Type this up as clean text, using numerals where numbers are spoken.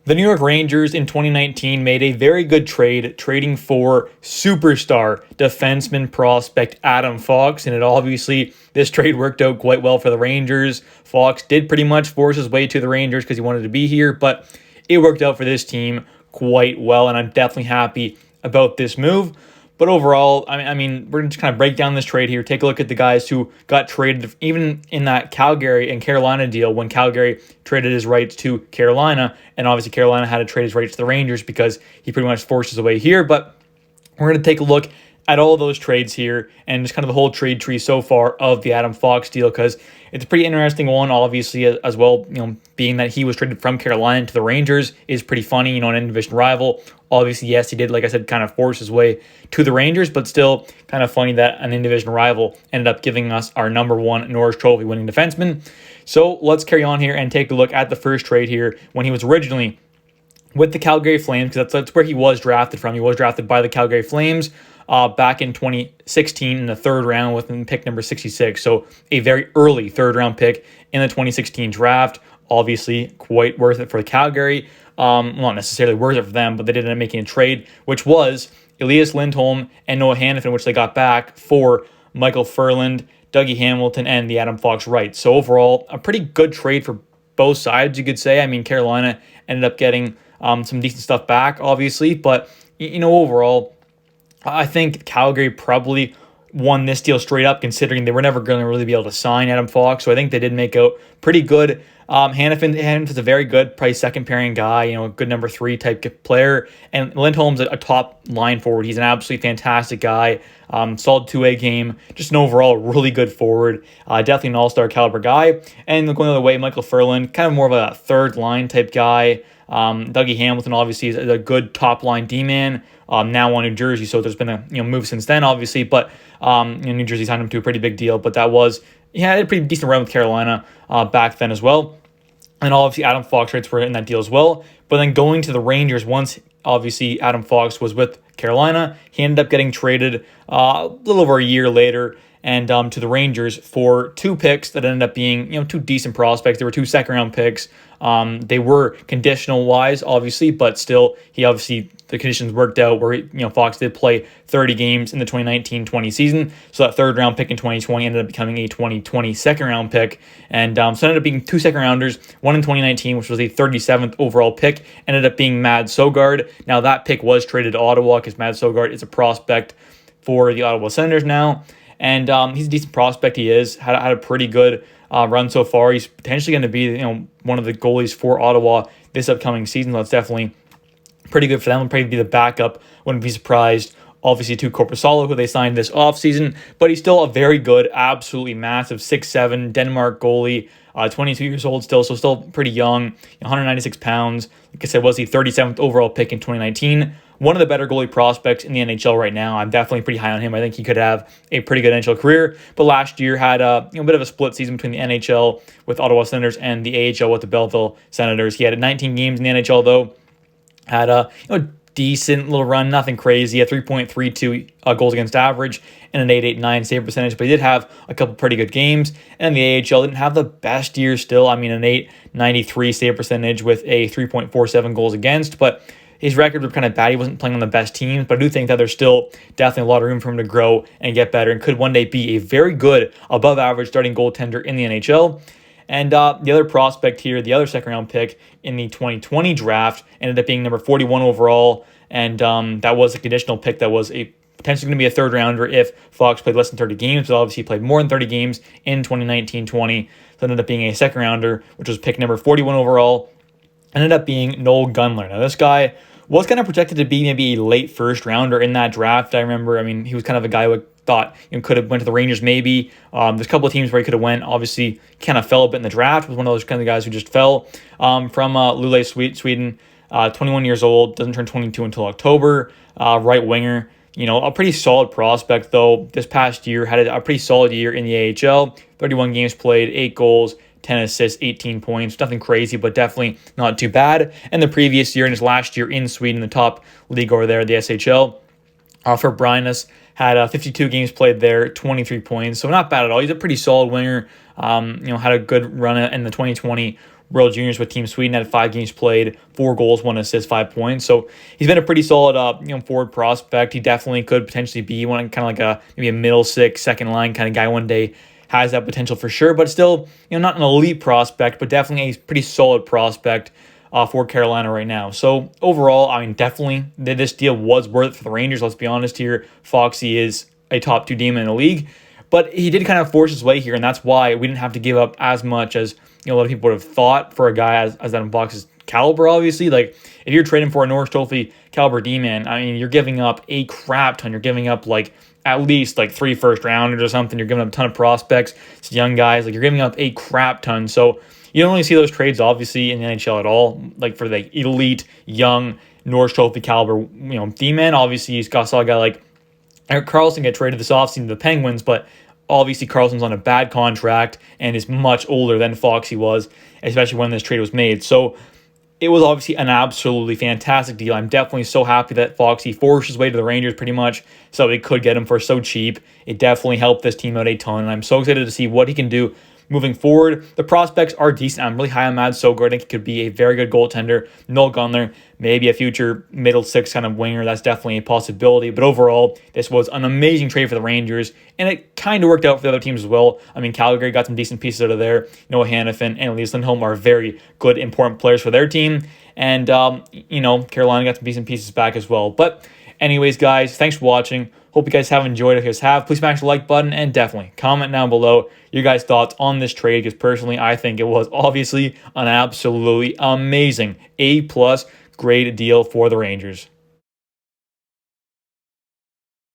The New York Rangers in 2019 made a very good trade, trading for superstar defenseman prospect Adam Fox, and this trade worked out quite well for the Rangers. Fox did pretty much force his way to the Rangers because he wanted to be here, but it worked out for this team quite well, and I'm definitely happy about this move. But overall, I mean, we're going to kind of break down this trade here. Take a look at the guys who got traded, even in that Calgary and Carolina deal when Calgary traded his rights to Carolina. And obviously, Carolina had to trade his rights to the Rangers because he pretty much forced his way here. But we're going to take a look at all those trades here and just kind of the whole trade tree so far of the Adam Fox deal, because it's a pretty interesting one, obviously, as well. Being that he was traded from Carolina to the Rangers is pretty funny, an in-division rival. Obviously, yes, he did, like I said, kind of force his way to the Rangers, but still kind of funny that an in-division rival ended up giving us our number one Norris Trophy winning defenseman. So let's carry on here and take a look at the first trade here when he was originally with the Calgary Flames, because that's where he was drafted from. He was drafted by the Calgary Flames back in 2016 in the third round with pick number 66. So a very early third round pick in the 2016 draft. Obviously, quite worth it for Calgary. Not necessarily worth it for them, but they did end up making a trade, which was Elias Lindholm and Noah Hanifin, which they got back for Michael Furland, Dougie Hamilton, and the Adam Fox rights. So overall, a pretty good trade for both sides, you could say. I mean, Carolina ended up getting some decent stuff back, obviously, but overall, I think Calgary probably won this deal straight up, considering they were never going to really be able to sign Adam Fox. So I think they did make out pretty good. Hanifin's a very good, probably second pairing guy, a good number 3 type player. And Lindholm's a top line forward. He's an absolutely fantastic guy. Solid two-way game. Just an overall really good forward. Definitely an all-star caliber guy. And going the other way, Michael Furland, kind of more of a third line type guy. Dougie Hamilton obviously is a good top line D-man. Now on New Jersey, so there's been a move since then, obviously, but New Jersey signed him to a pretty big deal. But he had a pretty decent run with Carolina back then as well. And obviously Adam Fox rates were in that deal as well. But then going to the Rangers, once obviously Adam Fox was with Carolina, he ended up getting traded a little over a year later and to the Rangers for 2 picks that ended up being 2 decent prospects. There were 2 second-round picks. They were conditional-wise, obviously, but still, the conditions worked out where Fox did play 30 games in the 2019-20 season. So that third-round pick in 2020 ended up becoming a 2020 second-round pick. And so it ended up being 2 second-rounders, one in 2019, which was the 37th overall pick, ended up being Mad Sogard. Now, that pick was traded to Ottawa because Mad Sogard is a prospect for the Ottawa Senators now. And he's a decent prospect. He had a pretty good run so far. He's potentially going to be one of the goalies for Ottawa this upcoming season. So that's definitely pretty good for them. He'll probably be the backup. Wouldn't be surprised, obviously, to Korpisalo, who they signed this offseason. But he's still a very good, absolutely massive 6'7" Denmark goalie. 22 years old still, so still pretty young. 196 pounds. Like I said, was the 37th overall pick in 2019. One of the better goalie prospects in the NHL right now. I'm definitely pretty high on him. I think he could have a pretty good NHL career. But last year had a bit of a split season between the NHL with Ottawa Senators and the AHL with the Belleville Senators. He had 19 games in the NHL though. Had a decent little run, nothing crazy. A 3.32 goals against average and an 8.89 save percentage. But he did have a couple pretty good games. And the AHL didn't have the best year still. I mean, an 8.93 save percentage with a 3.47 goals against. But his records were kind of bad. He wasn't playing on the best teams, but I do think that there's still definitely a lot of room for him to grow and get better and could one day be a very good above average starting goaltender in the NHL. And the other prospect here, the other second round pick in the 2020 draft, ended up being number 41 overall. And that was a conditional pick that was potentially going to be a third rounder if Fox played less than 30 games, but obviously he played more than 30 games in 2019-20. So it ended up being a second rounder, which was pick number 41 overall. Ended up being Noel Gunler. Now, this guy was kind of projected to be maybe a late first rounder in that draft. I remember, he was kind of a guy who thought could have went to the Rangers maybe. There's a couple of teams where he could have went. Obviously, kind of fell a bit in the draft. Was one of those kind of guys who just fell from Luleå, Sweden. 21 years old, doesn't turn 22 until October. Right winger. A pretty solid prospect, though. This past year had a pretty solid year in the AHL. 31 games played, 8 goals, 10 assists, 18 points. Nothing crazy, but definitely not too bad. And the previous year, and his last year in Sweden, the top league over there, the SHL, for Brynäs, had 52 games played there, 23 points. So not bad at all. He's a pretty solid winger. Had a good run in the 2020 World Juniors with Team Sweden, had 5 games played, 4 goals, 1 assist, 5 points. So he's been a pretty solid forward prospect. He definitely could potentially be one kind of like maybe a middle six, second line kind of guy one day. Has that potential for sure, but still, not an elite prospect, but definitely a pretty solid prospect for Carolina right now. So overall, I mean, definitely this deal was worth it for the Rangers. Let's be honest here. Foxy is a top 2 demon in the league, but he did kind of force his way here, and that's why we didn't have to give up as much as a lot of people would have thought for a guy as Adam Fox's caliber. Obviously, like if you're trading for a Norris Trophy caliber D-man, I mean, you're giving up a crap ton. You're giving up at least 3 first rounders or something. You're giving up a ton of prospects. It's young guys. You're giving up a crap ton. So you don't really see those trades, obviously, in the NHL at all. For the elite, young, Norris Trophy caliber, D-man. Obviously, you saw a guy like Erik Karlsson get traded this offseason to the Penguins, but obviously Karlsson's on a bad contract and is much older than Foxy was, especially when this trade was made. So it was obviously an absolutely fantastic deal. I'm definitely so happy that Foxy forced his way to the Rangers pretty much so they could get him for so cheap. It definitely helped this team out a ton, and I'm so excited to see what he can do moving forward. The prospects are decent. I'm really high on Mads Sogard. I think he could be a very good goaltender. Noel Gunler, maybe a future middle six kind of winger. That's definitely a possibility. But overall, this was an amazing trade for the Rangers, and it kind of worked out for the other teams as well. I mean, Calgary got some decent pieces out of there. Noah Hannafin and Elias Lindholm are very good, important players for their team. And, Carolina got some decent pieces back as well. But anyways, guys, thanks for watching. Hope you guys have enjoyed. If you guys have, please smash the like button and definitely comment down below your guys' thoughts on this trade, because personally, I think it was obviously an absolutely amazing A+ grade deal for the Rangers.